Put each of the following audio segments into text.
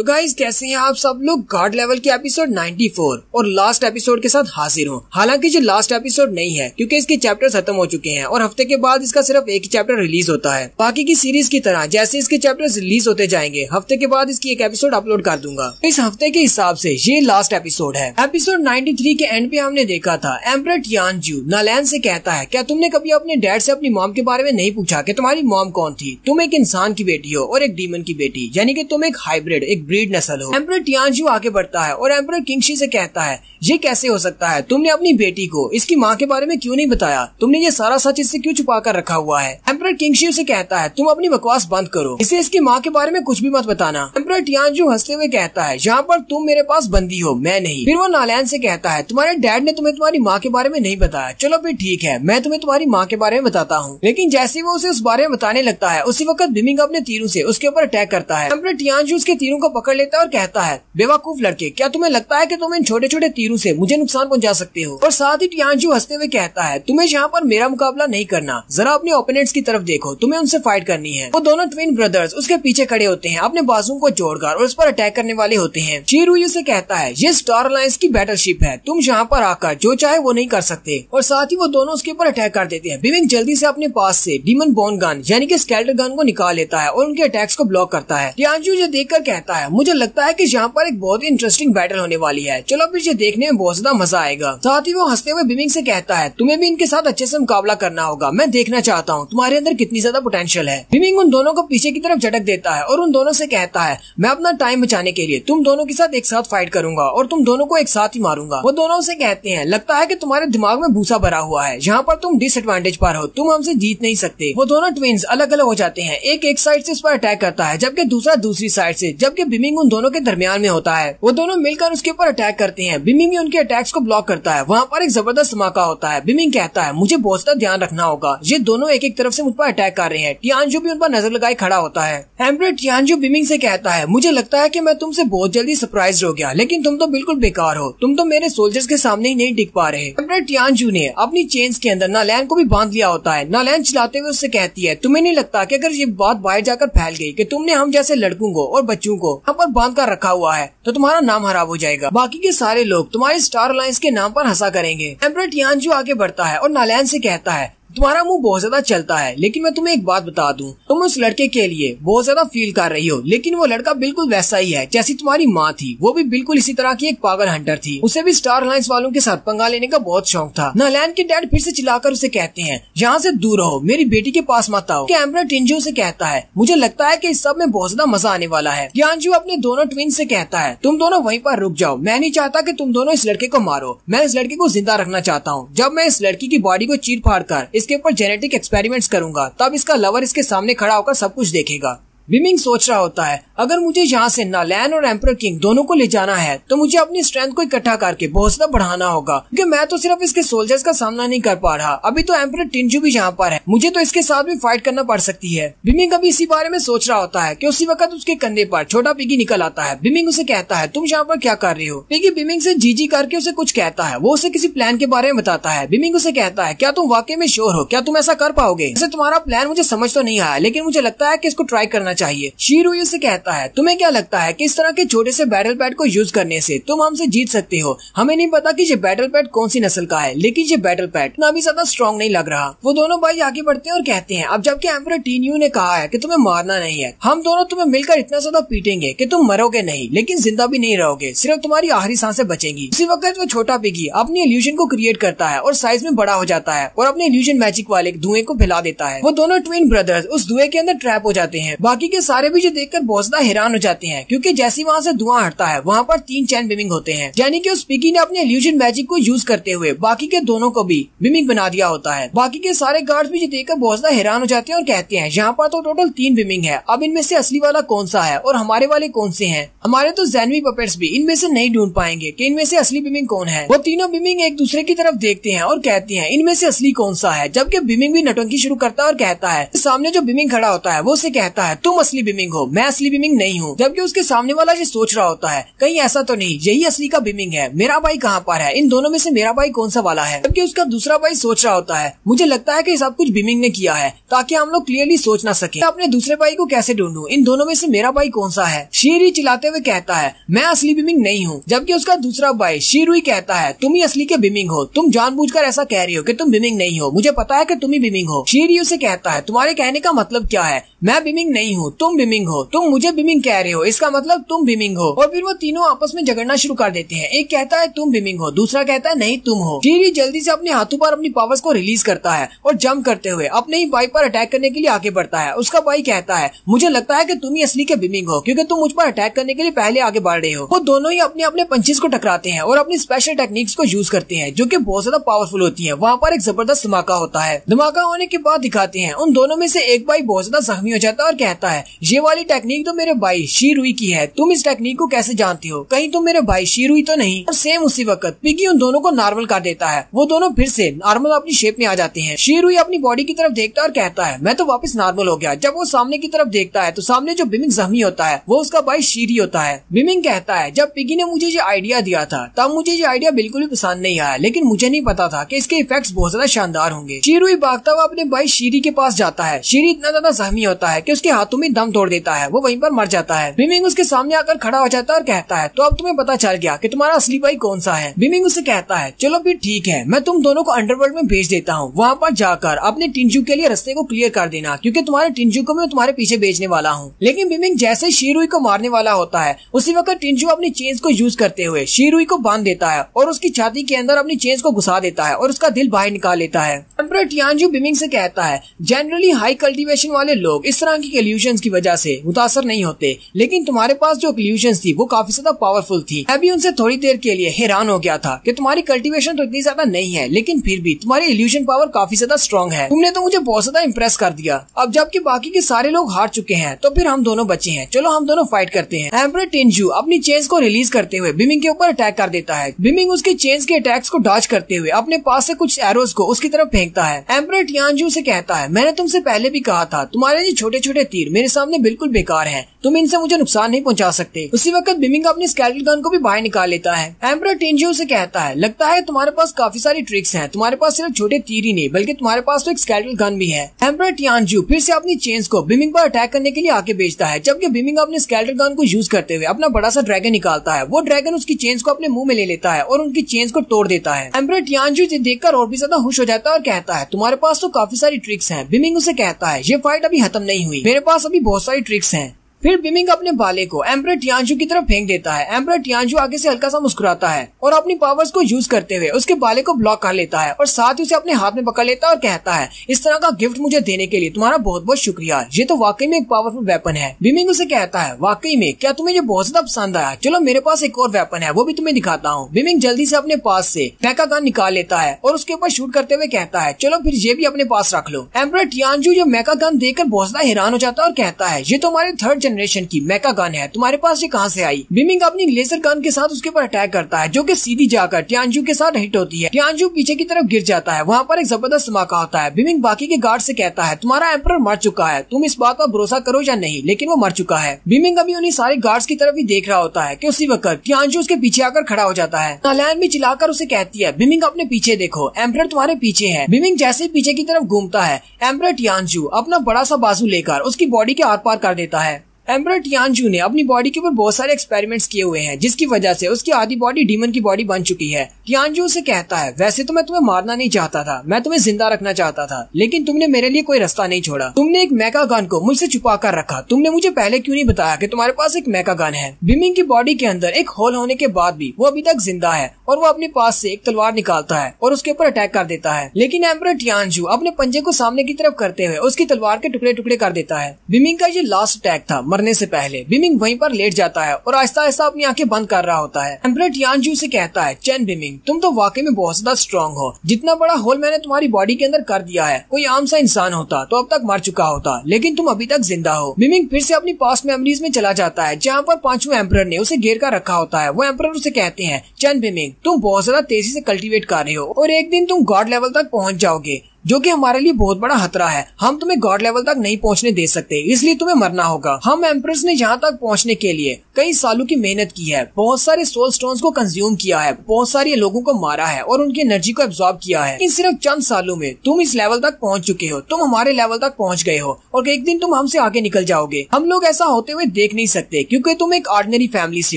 तो गाइस कैसे हैं आप सब लोग। गार्ड लेवल के एपिसोड 94 और लास्ट एपिसोड के साथ हाजिर हूँ। हालांकि जो लास्ट एपिसोड नहीं है क्योंकि इसके चैप्टर्स खत्म हो चुके हैं और हफ्ते के बाद इसका सिर्फ एक ही चैप्टर रिलीज होता है। बाकी की सीरीज की तरह जैसे इसके चैप्टर्स रिलीज होते जाएंगे हफ्ते के बाद इसकी एक एपिसोड अपलोड कर दूंगा। इस हफ्ते के हिसाब से ये लास्ट एपिसोड है। एपिसोड 93 के एंड पे हमने देखा था एम्परर टियानजू नालैन से कहता है, क्या तुमने कभी अपने डैड से अपनी मॉम के बारे में नहीं पूछा कि तुम्हारी मॉम कौन थी? तुम एक इंसान की बेटी हो और एक डीमन की बेटी, यानी कि तुम एक हाइब्रिड एक ब्रीड नस्ल हो। एम्परर टियानजू आगे बढ़ता है और एम्परर किंगशी से कहता है, ये कैसे हो सकता है? तुमने अपनी बेटी को इसकी माँ के बारे में क्यों नहीं बताया? तुमने ये सारा सच इससे क्यों छुपा कर रखा हुआ है? एम्परर किंगशी उसे कहता है, तुम अपनी बकवास बंद करो, इसे इसकी माँ के बारे में कुछ भी मत बताना। एम्परर टियानजू हंसते हुए कहता है, यहाँ पर तुम मेरे पास बंदी हो, मैं नहीं। फिर वो नालैन से कहता है, तुम्हारे डैड ने तुम्हें तुम्हारी माँ के बारे में नहीं बताया, चलो फिर ठीक है, मैं तुम्हें तुम्हारी माँ के बारे में बताता हूँ। लेकिन जैसे वो उसे उस बारे में बताने लगता है उसी वक्त बिमिंग अपने तीरों से उसके ऊपर अटैक करता है। एम्परर टियानजू उसके तीरों को पकड़ लेता है और कहता है, बेवकूफ लड़के, क्या तुम्हें लगता है कि तुम इन छोटे छोटे तीरों से मुझे नुकसान पहुंचा सकते हो? और साथ ही टियानजू हंसते हुए कहता है, तुम्हें यहाँ पर मेरा मुकाबला नहीं करना, जरा अपने ओपोनेंट्स की तरफ देखो, तुम्हें उनसे फाइट करनी है। वो दोनों ट्विन ब्रदर्स उसके पीछे खड़े होते हैं अपने बाजुओं को जोड़कर और उस पर अटैक करने वाले होते हैं। शिरुयू से कहता है, ये स्टार अलायंस की बैटलशिप है, तुम यहाँ पर आकर जो चाहे वो नहीं कर सकते। और साथ ही वो दोनों उसके ऊपर अटैक कर देते हैं। बिमिंग जल्दी से अपने पास से डीमन बोन गन यानी कि स्केलेटन गन को निकाल लेता है और उनके अटैक्स को ब्लॉक करता है। टियानजू ये देखकर कहता है, मुझे लगता है कि यहाँ पर एक बहुत ही इंटरेस्टिंग बैटल होने वाली है, चलो फिर ये देखने में बहुत ज्यादा मजा आएगा। साथ ही वो हंसते हुए बिमिंग से कहता है, तुम्हें भी इनके साथ अच्छे से मुकाबला करना होगा, मैं देखना चाहता हूँ तुम्हारे अंदर कितनी ज्यादा पोटेंशियल है। बिमिंग उन दोनों को पीछे की तरफ झटक देता है और उन दोनों से कहता है, मैं अपना टाइम बचाने के लिए तुम दोनों के साथ एक साथ फाइट करूंगा और तुम दोनों को एक साथ ही मारूंगा। वो दोनों से कहते हैं, लगता है कि तुम्हारे दिमाग में भूसा भरा हुआ है, यहाँ पर तुम डिसएडवांटेज पर हो, तुम हमसे जीत नहीं सकते। वो दोनों ट्विन्स अलग अलग हो जाते हैं, एक साइड से उस पर अटैक करता है जबकि दूसरा दूसरी साइड से, जबकि बिमिंग उन दोनों के दरमियान में होता है। वो दोनों मिलकर उसके ऊपर अटैक करते हैं। बिमिंग भी उनके अटैक्स को ब्लॉक करता है। वहाँ पर एक जबरदस्त धमाका होता है। बिमिंग कहता है, मुझे बहुत ज्यादा ध्यान रखना होगा, ये दोनों एक तरफ से मुझ पर अटैक कर रहे हैं। टियानजू भी उन पर नजर लगाए खड़ा होता है। एम्परर टियानजू बिमिंग से कहता है, मुझे लगता है कि मैं तुमसे बहुत जल्दी सरप्राइज हो गया, लेकिन तुम तो बिल्कुल बेकार हो, तुम तो मेरे सोल्जर्स के सामने ही नहीं टिक पा रहे। एम्परर टियानजू ने अपनी चेन्स के अंदर नालैन को भी बांध लिया होता है। नालैन चिल्लाते हुए उससे कहती है, तुम्हें नहीं लगता कि अगर ये बात बाहर जाकर फैल गई कि तुमने हम जैसे लड़कों को और बच्चों को यहाँ पर बांध कर रखा हुआ है तो तुम्हारा नाम खराब हो जाएगा, बाकी के सारे लोग तुम्हारे स्टार अलायंस के नाम पर हंसा करेंगे। एम्परर टियानजू आगे बढ़ता है और नालैन से कहता है, तुम्हारा मुंह बहुत ज्यादा चलता है, लेकिन मैं तुम्हें एक बात बता दूं, तुम उस लड़के के लिए बहुत ज्यादा फील कर रही हो, लेकिन वो लड़का बिल्कुल वैसा ही है जैसी तुम्हारी माँ थी। वो भी बिल्कुल इसी तरह की एक पागल हंटर थी, उसे भी स्टार अलायंस वालों के साथ पंगा लेने का बहुत शौक था। नालैन के डैड फिर से चिल्लाकर उसे कहते हैं, यहाँ से दूर रहो, मेरी बेटी के पास मत आओ। एम्परर टियानजू से कहता है, मुझे लगता है कि इस सब में बहुत ज्यादा मजा आने वाला है। टियानजू अपने दोनों ट्विन से कहता है, तुम दोनों वहीं पर रुक जाओ, मैं नहीं चाहता कि तुम दोनों इस लड़के को मारो, मैं इस लड़के को जिंदा रखना चाहता हूँ। जब मैं इस लड़की की बॉडी को चीर फाड़ कर इसके ऊपर जेनेटिक एक्सपेरिमेंट्स करूंगा तब इसका लवर इसके सामने खड़ा होकर सब कुछ देखेगा। बिमिंग सोच रहा होता है, अगर मुझे यहाँ से नालैन और एम्परर किंग दोनों को ले जाना है तो मुझे अपनी स्ट्रेंथ को इकट्ठा करके बहुत ज्यादा बढ़ाना होगा, क्योंकि मैं तो सिर्फ इसके सोल्जर्स का सामना नहीं कर पा रहा, अभी तो एम्परर टियानजू भी यहाँ पर है, मुझे तो इसके साथ भी फाइट करना पड़ सकती है। बिमिंग अभी इसी बारे में सोच रहा होता है कि उसी वक्त उसके कंधे पर छोटा पिगी निकल आता है। बिमिंग उसे कहता है, तुम यहाँ पर क्या कर रही हो? पिगी बिमिंग से जी करके उसे कुछ कहता है, वो उसे किसी प्लान के बारे में बताता है। बिमिंग उसे कहता है, क्या तुम वाकई में श्योर हो? क्या तुम ऐसा कर पाओगे? वैसे तुम्हारा प्लान मुझे समझ तो नहीं आया, लेकिन मुझे लगता है कि इसको ट्राई करना चाहिए। शिरुयू से कहता है, तुम्हें क्या लगता है कि इस तरह के छोटे से बैटल पैड को यूज करने से तुम हमसे जीत सकते हो? हमें नहीं पता कि ये बैटल पैड कौन सी नस्ल का है, लेकिन ये बैटल पैड ना भी ज्यादा स्ट्रॉन्ग नहीं लग रहा। वो दोनों भाई आगे बढ़ते हैं और कहते हैं, अब जबकि एम्परर टियानजू ने कहा है कि तुम्हें मारना नहीं है, हम दोनों तुम्हें मिलकर इतना ज्यादा पीटेंगे कि तुम मरोगे नहीं, लेकिन जिंदा भी नहीं रहोगे, सिर्फ तुम्हारी आखिरी सांसें बचेंगी। उसी वक्त वो छोटा पिगी अपनी इल्यूजन को क्रिएट करता है और साइज में बड़ा हो जाता है और अपने इल्यूजन मैजिक वाले धुएं को फैला देता है। वो दोनों ट्विन ब्रदर्स उस धुएं के अंदर ट्रैप हो जाते हैं। बाकी के सारे भी ये देखकर बहुत ज्यादा हैरान हो जाते हैं, क्योंकि जैसे वहाँ से धुआं हटता है वहाँ पर 3 चैन बिमिंग होते हैं, यानी कि उस पिगी ने अपने इल्यूजन मैजिक को यूज करते हुए बाकी के दोनों को भी बिमिंग बना दिया होता है। बाकी के सारे गार्ड्स भी ये देखकर बहुत ज्यादा हैरान हो जाते हैं और कहते हैं, यहाँ पर तो टोटल 3 बिमिंग है, अब इनमें से असली वाला कौन सा है और हमारे वाले कौन से हैं? हमारे तो ज़ैनवी पपेट्स भी इनमें से नहीं ढूंढ पाएंगे कि इनमें से असली बिमिंग कौन है। वो तीनों बिमिंग एक दूसरे की तरफ देखते हैं और कहते हैं, इनमें से असली कौन सा है? जबकि बिमिंग भी नटंकी शुरू करता है और कहता है, सामने जो बिमिंग खड़ा होता है वो उसे कहता है, तुम असली बिमिंग हो, मैं असली बिमिंग नहीं हूँ। जबकि उसके सामने वाला ये सोच रहा होता है कहीं ऐसा तो नहीं, यही असली का बिमिंग है, मेरा भाई कहाँ पर है, इन दोनों में से मेरा भाई कौन सा वाला है। जबकि उसका दूसरा भाई सोच रहा होता है मुझे लगता है कि सब कुछ बिमिंग ने किया है ताकि हम लोग क्लियरली सोच ना सके, अपने दूसरे भाई को कैसे ढूंढूं, इन दोनों में से मेरा भाई कौन सा है। शीरुई चिल्लाते हुए कहता है मैं असली बिमिंग नहीं हूँ। जबकि उसका दूसरा भाई शीरुई कहता है तुम ही असली के बिमिंग हो, तुम जानबूझकर ऐसा कह रही हो कि तुम बिमिंग नहीं हो, मुझे पता है कि तुम ही बिमिंग हो। शीरुई से कहता है तुम्हारे कहने का मतलब क्या है, मैं बिमिंग नहीं हूँ, तुम बिमिंग हो, तुम मुझे बिमिंग कह रहे हो, इसका मतलब तुम बिमिंग हो। और फिर वो तीनों आपस में झगड़ना शुरू कर देते हैं। एक कहता है तुम बिमिंग हो, दूसरा कहता है नहीं तुम हो। शीरुई जल्दी से अपने हाथों पर अपनी पावर्स को रिलीज करता है और जंप करते हुए अपने ही भाई पर अटैक करने के लिए आगे बढ़ता है। उसका भाई कहता है मुझे लगता है कि तुम ही असली के बिमिंग हो क्योंकि तुम मुझ पर अटैक करने के लिए पहले आगे बढ़ रहे हो। वो दोनों ही अपने अपने पंचेस को टकराते हैं और अपनी स्पेशल टेक्निक्स को यूज करते हैं जो कि बहुत ज्यादा पावरफुल होती है। वहाँ पर एक जबरदस्त धमाका होता है। धमाका होने के बाद दिखाते हैं उन दोनों में से एक भाई बहुत ज्यादा जख्मी हो जाता है और कहता है ये वाली टेक्निक तो मेरे भाई शीरुई की है, तुम इस टेक्निक को कैसे जानती हो, कहीं तुम मेरे भाई शीरुई तो नहीं। और सेम उसी वक्त पिगी उन दोनों को नॉर्मल कर देता है। वो दोनों फिर से नॉर्मल अपनी शेप में आ जाते हैं। शीरुई अपनी बॉडी की तरफ देखता है और कहता है मैं तो वापस नॉर्मल हो गया। जब वो सामने की तरफ देखता है तो सामने जो बिमिंग जख्मी होता है वो उसका भाई शीरी होता है। बिमिंग कहता है जब पिगी ने मुझे ये आइडिया दिया था तब मुझे ये आइडिया बिल्कुल भी पसंद नहीं आया, लेकिन मुझे नहीं पता था कि इसके इफेक्ट्स बहुत ज्यादा शानदार होंगे। शीरुई भागता हुआ अपने भाई शीरी के पास जाता है। शीरी इतना ज्यादा जख्मी होता है कि उसके हाथों में दम तोड़ देता है, वो वहीं पर मर जाता है। बिमिंग उसके सामने आकर खड़ा हो जाता है और कहता है तो अब तुम्हें पता चल गया कि तुम्हारा असली भाई कौन सा है। बिमिंग उसे कहता है चलो फिर ठीक है, मैं तुम दोनों को अंडरवर्ल्ड में भेज देता हूँ, वहाँ पर जाकर अपने टिंजू के लिए रास्ते को क्लियर कर देना क्योंकि तुम्हारे टिंजू को मैं तुम्हारे पीछे भेजने वाला हूँ। लेकिन बिमिंग जैसे शीरुई को मारने वाला होता है उसी वक्त टिंजू अपनी चेन्स को यूज करते हुए शीरुई को बांध देता है और उसकी छाती के अंदर अपनी चेन्स को घुसा देता है और उसका दिल बाहर निकाल लेता है। एम्परर टियानजू बिमिंग से कहता है जनरली हाई कल्टीवेशन वाले लोग इस तरह की इल्यूजन्स की वजह से मुतासर नहीं होते, लेकिन तुम्हारे पास जो इल्यूजन्स थी वो काफी ज्यादा पावरफुल थी। मैं भी उनसे थोड़ी देर के लिए हैरान हो गया था कि तुम्हारी कल्टीवेशन तो इतनी ज्यादा नहीं है लेकिन फिर भी तुम्हारी इल्यूजन पावर काफी ज्यादा स्ट्रॉन्ग है। तुमने तो मुझे बहुत ज्यादा इम्प्रेस कर दिया। अब जबकि बाकी के सारे लोग हार चुके हैं तो फिर हम दोनों बचे हैं, चलो हम दोनों फाइट करते हैं। एम्परर टिंजू अपनी चेन्स को रिलीज करते हुए बिमिंग के ऊपर अटैक कर देता है। बिमिंग उसके चेन्स के अटैक्स को डॉज करते हुए अपने पास से कुछ एरोज को उसकी तरफ फेंकता है। एम्परर टियानजू से कहता है मैंने तुमसे पहले भी कहा था तुम्हारे ये छोटे छोटे तीर मेरे सामने बिल्कुल बेकार हैं, तुम इनसे मुझे नुकसान नहीं पहुंचा सकते। उसी वक्त बिमिंग अपनी स्केलेटल गन को भी बाहर निकाल लेता है। एम्परर टिंजू से कहता है लगता है तुम्हारे पास काफी सारी ट्रिक्स हैं, तुम्हारे पास सिर्फ छोटे तीर ही नहीं बल्कि तुम्हारे पास तो एक स्केलेटल गन भी है। एम्परर टियानजू फिर से अपनी चेन्स को बिमिंग पर अटैक करने के लिए आगे भेजता है। जबकि बिमिंग अपने स्केलेटल गन को यूज करते हुए अपना बड़ा सा ड्रैगन निकालता है। वो ड्रैगन उसकी चेन्स को अपने मुंह में ले लेता है और उनकी चेन्स को तोड़ देता है। एम्परर टियानजू देखकर और भी ज्यादा खुश हो जाता है और कहता है तुम्हारे पास तो काफी सारी ट्रिक्स हैं। बिमिंग उसे कहता है ये फाइट अभी खत्म नहीं हुई, मेरे पास अभी बहुत सारी ट्रिक्स हैं। फिर बिमिंग अपने भाले को एम्परर टियानजू की तरफ फेंक देता है। एम्परर टियानजू आगे से हल्का सा मुस्कुराता है और अपनी पावर्स को यूज करते हुए उसके भाले को ब्लॉक कर लेता है और साथ ही उसे अपने हाथ में पकड़ लेता है और कहता है इस तरह का गिफ्ट मुझे देने के लिए तुम्हारा बहुत बहुत शुक्रिया, ये तो वाकई में एक पावरफुल वेपन है। बिमिंग उसे कहता है वाकई में क्या तुम्हें ये बहुत ज्यादा पसंद आया, चलो मेरे पास एक और वेपन है वो भी तुम्हें दिखाता हूँ। बिमिंग जल्दी से अपने पास से मेका गन निकाल लेता है और उसके ऊपर शूट करते हुए कहता है चलो फिर ये भी अपने पास रख लो। एम्परर टियानजू जो मेका गन देखकर बहुत ज्यादा हैरान हो जाता है और कहता है ये तो हमारे 3rd जनरेशन की मेका गन है, तुम्हारे पास ये कहां से आई। बिमिंग अपनी लेजर गन के साथ उसके ऊपर अटैक करता है जो कि सीधी जाकर टियानजू के साथ हिट होती है। टियानजू पीछे की तरफ गिर जाता है। वहाँ पर एक जबरदस्त धमाका होता है। बिमिंग बाकी के गार्ड से कहता है तुम्हारा एम्परर मर चुका है, तुम इस बात पर भरोसा करो या नहीं, लेकिन वो मर चुका है। बिमिंग अभी उन्हीं सारे गार्ड्स की तरफ ही देख रहा होता है कि उसी वक्त टियानजू उसके पीछे आकर खड़ा हो जाता है। नालैन भी चिल्लाकर उसे कहती है बिमिंग अपने पीछे देखो, एम्परर तुम्हारे पीछे है। बिमिंग जैसे ही पीछे की तरफ घूमता है एम्परर टियानजू अपना बड़ा सा बाजू लेकर उसकी बॉडी के आर पार कर देता है। एम्परर टियानजू ने अपनी बॉडी के ऊपर बहुत सारे एक्सपेरिमेंट्स किए हुए हैं जिसकी वजह से उसकी आधी बॉडी डीमन की बॉडी बन चुकी है। टियानजू से कहता है वैसे तो मैं तुम्हें मारना नहीं चाहता था, मैं तुम्हें जिंदा रखना चाहता था, लेकिन तुमने मेरे लिए कोई रास्ता नहीं छोड़ा। तुमने एक मेका गन को मुझसे छुपा कर रखा, तुमने मुझे पहले क्यों नहीं बताया कि तुम्हारे पास एक मेका गन है। बिमिंग की बॉडी के अंदर एक होल होने के बाद भी वो अभी तक जिंदा है और वो अपने पास से एक तलवार निकालता है और उसके ऊपर अटैक कर देता है। लेकिन एम्परर टियानजू अपने पंजे को सामने की तरफ करते हुए उसकी तलवार के टुकड़े टुकड़े कर देता है। बिमिंग का ये लास्ट अटैक था मरने से पहले। बिमिंग वहीं पर लेट जाता है और आहिस्ता आहिस्ता अपनी आंखें बंद कर रहा होता है। एम्परर टियानजू से कहता है चैन बिमिंग तुम तो वाकई में बहुत ज्यादा स्ट्रॉन्ग हो, जितना बड़ा होल मैंने तुम्हारी बॉडी के अंदर कर दिया है, कोई आम सा इंसान होता तो अब तक मर चुका होता, लेकिन तुम अभी तक जिंदा हो। बिमिंग फिर से अपनी पास्ट मेमोरीज में चला जाता है जहाँ पर 5वें एम्परर ने उसे घेर कर रखा होता है। वो एम्परर उसे कहते हैं चैन बिमिंग तुम बहुत ज्यादा तेजी से कल्टीवेट कर रहे हो और एक दिन तुम गॉड लेवल तक पहुँच जाओगे। जो कि हमारे लिए बहुत बड़ा खतरा है। हम तुम्हें गॉड लेवल तक नहीं पहुंचने दे सकते, इसलिए तुम्हें मरना होगा। हम एम्प्रेस ने यहाँ तक पहुंचने के लिए कई सालों की मेहनत की है, बहुत सारे सोल स्टोन्स को कंज्यूम किया है, बहुत सारे लोगों को मारा है और उनकी एनर्जी को एब्जॉर्ब किया है। इन सिर्फ चंद सालों में तुम इस लेवल तक पहुंच चुके हो, तुम हमारे लेवल तक पहुंच गए हो और एक दिन तुम हमसे आगे निकल जाओगे। हम लोग ऐसा होते हुए देख नहीं सकते क्योंकि तुम एक ऑर्डिनरी फैमिली से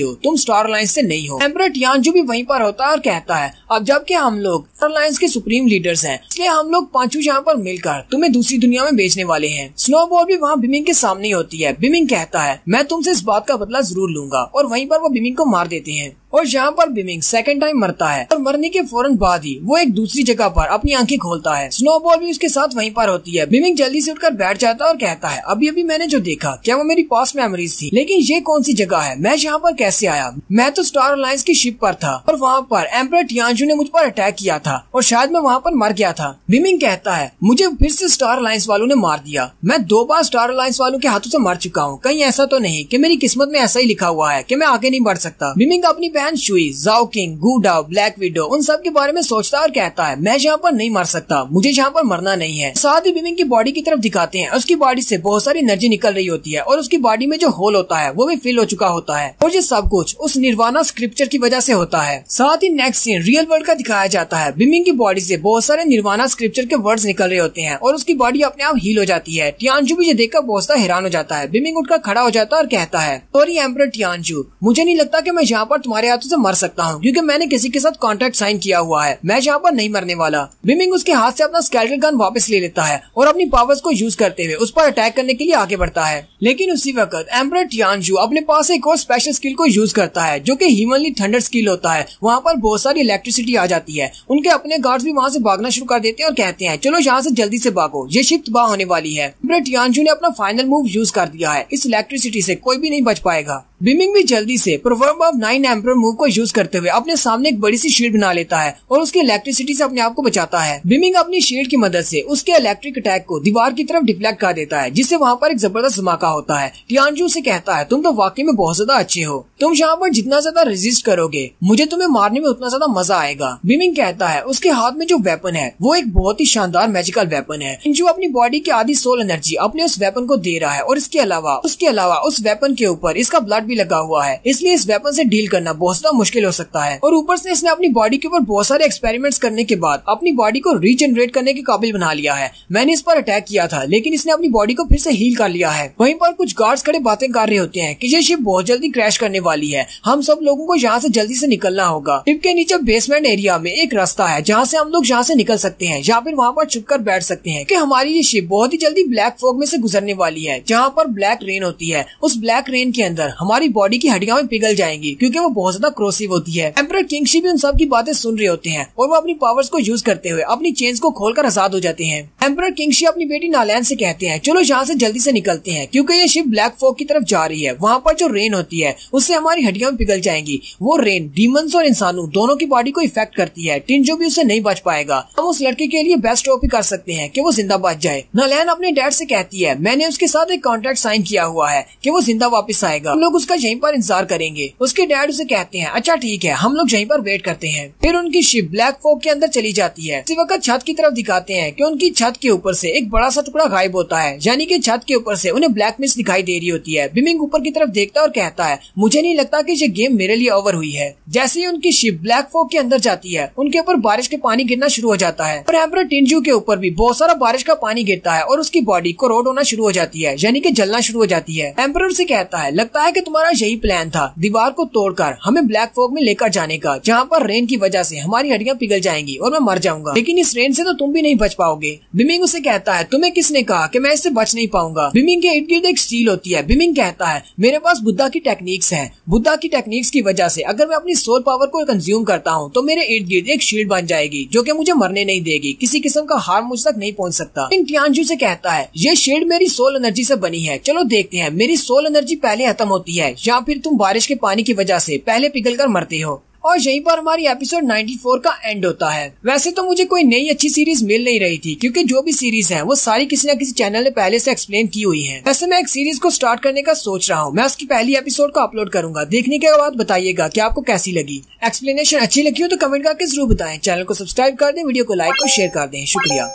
हो, तुम स्टार अलायंस से नहीं हो। एम्परर टियानजू भी वहीं पर होता है और कहता है अब जबकि हम लोग स्टार अलायंस के सुप्रीम लीडर्स हैं, इसलिए हम लोग पांचों यहाँ पर मिलकर तुम्हें दूसरी दुनिया में बेचने वाले हैं। स्नोबॉल भी वहाँ बिमिंग के सामने होती है। बिमिंग कहता है मैं तुमसे इस बात का बदला जरूर लूंगा और वहीं पर वो बिमिंग को मार देते हैं और यहाँ पर बिमिंग सेकंड टाइम मरता है और मरने के फौरन बाद ही वो एक दूसरी जगह पर अपनी आंखें खोलता है। स्नोबॉल भी उसके साथ वहीं पर होती है। बिमिंग जल्दी से उठकर बैठ जाता है और कहता है अभी अभी मैंने जो देखा क्या वो मेरी पास्ट मेमोरीज थी, लेकिन ये कौन सी जगह है, मैं यहाँ पर कैसे आया? मैं तो स्टार अलायंस की शिप पर था और वहाँ पर एम्परर टियानजू ने मुझ पर अटैक किया था और शायद मैं वहाँ पर मर गया था। बिमिंग कहता है मुझे फिर से स्टार अलायंस वालों ने मार दिया, मैं 2 बार स्टार अलायंस वालों के हाथों से मर चुका हूँ। कहीं ऐसा तो नहीं कि मेरी किस्मत में ऐसा ही लिखा हुआ है कि मैं आगे नहीं बढ़ सकता। बिमिंग अपनी बहन शुई, किंग, गूडाओ, ब्लैक विडो उन सब के बारे में सोचता है और कहता है मैं यहाँ पर नहीं मर सकता, मुझे यहाँ पर मरना नहीं है। साथ ही बिमिंग की बॉडी की तरफ दिखाते हैं, उसकी बॉडी से बहुत सारी एनर्जी निकल रही होती है और उसकी बॉडी में जो होल होता है वो भी फिल हो चुका होता है और ये सब कुछ उस निर्वाणा स्क्रिप्चर की वजह से होता है। साथ ही नेक्स्ट सीन रियल वर्ल्ड का दिखाया जाता है। बिमिंग की बॉडी से बहुत सारे निर्वाणा स्क्रिप्चर के वर्ड्स निकल रहे होते हैं और उसकी बॉडी अपने आप हील हो जाती है। टियानजू भी ये देखकर बहुत सा हैरान हो जाता है। बिमिंग उठकर खड़ा हो जाता है और कहता है सॉरी एम्परर टियानजू, मुझे नहीं लगता कि मैं यहाँ पर तुम्हारे हाथों से मर सकता हूँ क्योंकि मैंने किसी के साथ कॉन्ट्रैक्ट साइन किया हुआ है, मैं यहाँ पर नहीं मरने वाला। बिमिंग उसके हाथ से अपना स्केलेटल गन वापस ले लेता है और अपनी पावर्स को यूज करते हुए उस पर अटैक करने के लिए आगे बढ़ता है। लेकिन उसी वक्त एम्परर टियानजू अपने पास एक और स्पेशल स्किल को यूज करता है जो कि ह्यूमनली थंडर स्किल होता है। वहाँ पर बहुत सारी इलेक्ट्रिसिटी आ जाती है। उनके अपने गार्ड्स भी वहाँ से भागना शुरू कर देते हैं और कहते हैं चलो यहाँ से जल्दी से भागो, ये शिप तबाह होने वाली है। एम्परर टियानजू ने अपना फाइनल मूव यूज कर दिया है, इस इलेक्ट्रिसिटी से कोई भी नहीं बच पाएगा। बिमिंग भी जल्दी से प्रोवर्ब ऑफ 9 एम्परर मूव को यूज करते हुए अपने सामने एक बड़ी सी शील्ड बना लेता है और उसकी इलेक्ट्रिसिटी से अपने आप को बचाता है। बिमिंग अपनी शील्ड की मदद से उसके इलेक्ट्रिक अटैक को दीवार की तरफ डिफ्लेक्ट कर देता है जिससे वहाँ पर एक जबरदस्त धमाका होता है। टियानजू से कहता है तुम तो वाकई में बहुत ज्यादा अच्छे हो, तुम यहाँ पर जितना ज्यादा रेजिस्ट करोगे मुझे तुम्हें मारने में उतना ज्यादा मजा आएगा। बिमिंग कहता है उसके हाथ में जो वेपन है वो एक बहुत ही शानदार मैजिकल वेपन है जो अपनी बॉडी की आधी सोल एनर्जी अपने उस वेपन को दे रहा है और उसके अलावा उस वेपन के ऊपर इसका ब्लड भी लगा हुआ है, इसलिए इस वेपन से डील करना बहुत ज्यादा मुश्किल हो सकता है। और ऊपर से इसने अपनी बॉडी के ऊपर बहुत सारे एक्सपेरिमेंट्स करने के बाद अपनी बॉडी को रीजनरेट करने के काबिल बना लिया है। मैंने इस पर अटैक किया था लेकिन इसने अपनी बॉडी को फिर से हील कर लिया है। वहीं पर कुछ गार्ड्स खड़े बातें कर रहे होते हैं कि ये शिप बहुत जल्दी क्रैश करने वाली है, हम सब लोगों को यहाँ से जल्दी से निकलना होगा। शिप के नीचे बेसमेंट एरिया में एक रास्ता है जहाँ से हम लोग यहाँ से निकल सकते हैं या फिर वहाँ पर छुप कर बैठ सकते हैं कि हमारी ये शिप बहुत ही जल्दी ब्लैक फॉग में से गुजरने वाली है जहाँ पर ब्लैक रेन होती है। उस ब्लैक रेन के अंदर हमारी बॉडी की हड्डियां में पिघल जाएंगी क्योंकि वो बहुत ज्यादा क्रोसिव होती है। एम्परर किंगशी भी उन सब की बातें सुन रहे होते हैं और वो अपनी पावर्स को यूज करते हुए अपनी चेन्स को खोलकर आजाद हो जाते हैं। एम्परर किंगशी अपनी बेटी नालैन से कहते हैं चलो यहाँ से जल्दी से निकलते हैं क्योंकि ये शिप ब्लैक फॉग की तरफ जा रही है, वहाँ पर जो रेन होती है उससे हमारी हड्डियां में पिघल जाएंगी। वो रेन डीमंस और इंसानों दोनों की बॉडी को इफेक्ट करती है। टिंजो भी उससे नहीं बच पाएगा। हम उस लड़के के लिए बेस्ट होप ही कर सकते हैं कि वो जिंदा बच जाए। नालैन अपने डैड से कहती है मैंने उसके साथ एक कॉन्ट्रैक्ट साइन किया हुआ है कि वो जिंदा वापस आएगा, हम लोग उसका यहीं पर इंतजार करेंगे। उसके डैड उसे कहते हैं अच्छा ठीक है, हम लोग यहीं पर वेट करते हैं। फिर उनकी शिप ब्लैक फॉग के अंदर चली जाती है। इसी वक्त छत की तरफ दिखाते हैं कि उनकी छत के ऊपर से एक बड़ा सा टुकड़ा गायब होता है, यानी कि छत के ऊपर से उन्हें ब्लैक मिस्ट दिखाई दे रही होती है। बिमिंग ऊपर की तरफ देखता है और कहता है मुझे नहीं लगता कि ये गेम मेरे लिए ओवर हुई है। जैसे ही उनकी शिप ब्लैक फॉग के अंदर जाती है उनके ऊपर बारिश के पानी गिरना शुरू हो जाता है और एम्परर टिंजू के ऊपर भी बहुत सारा बारिश का पानी गिरता है और उसकी बॉडी कोरोड होना शुरू हो जाती है, यानी कि जलना शुरू हो जाती है। एम्परर से कहता है लगता है कि तुम्हारा यही प्लान था, दीवार को तोड़कर हमें ब्लैक फॉग में लेकर जाने का, जहाँ पर रेन की वजह से हमारी हड्डियां पिघल जाएंगी और मैं मर जाऊंगा, लेकिन इस रेन से तो तुम भी नहीं बच पाओगे। बिमिंग उसे कहता है तुम्हें किसने कहा कि मैं इससे बच नहीं पाऊंगा। बिमिंग के इर्द गिर्द एक स्टील होती है। बिमिंग कहता है मेरे पास बुद्धा की टेक्निक्स हैं, बुद्धा की टेक्निक्स की वजह से अगर मैं अपनी सोल पावर को कंज्यूम करता हूँ तो मेरे इर्द गिर्द एक शील्ड बन जाएगी जो कि मुझे मरने नहीं देगी, किसी किस्म का हार्म मुझ तक नहीं पहुँच सकता। टियानजू से कहता है ये शील्ड मेरी सोल एनर्जी से बनी है, चलो देखते हैं मेरी सोल एनर्जी पहले खत्म होती है या फिर तुम बारिश के पानी की वजह से पहले पिघल कर मरते हो। और यहीं पर हमारी एपिसोड 94 का एंड होता है। वैसे तो मुझे कोई नई अच्छी सीरीज मिल नहीं रही थी क्योंकि जो भी सीरीज है वो सारी किसी न किसी चैनल ने पहले से एक्सप्लेन की हुई है। वैसे मैं एक सीरीज को स्टार्ट करने का सोच रहा हूँ, मैं उसकी पहली एपिसोड को अपलोड करूंगा। देखने के बाद बताइएगा कि आपको कैसी लगी। एक्सप्लेनेशन अच्छी लगी हो तो कमेंट करके जरूर बताएं। चैनल को सब्सक्राइब कर दें, वीडियो को लाइक और शेयर कर दें। शुक्रिया।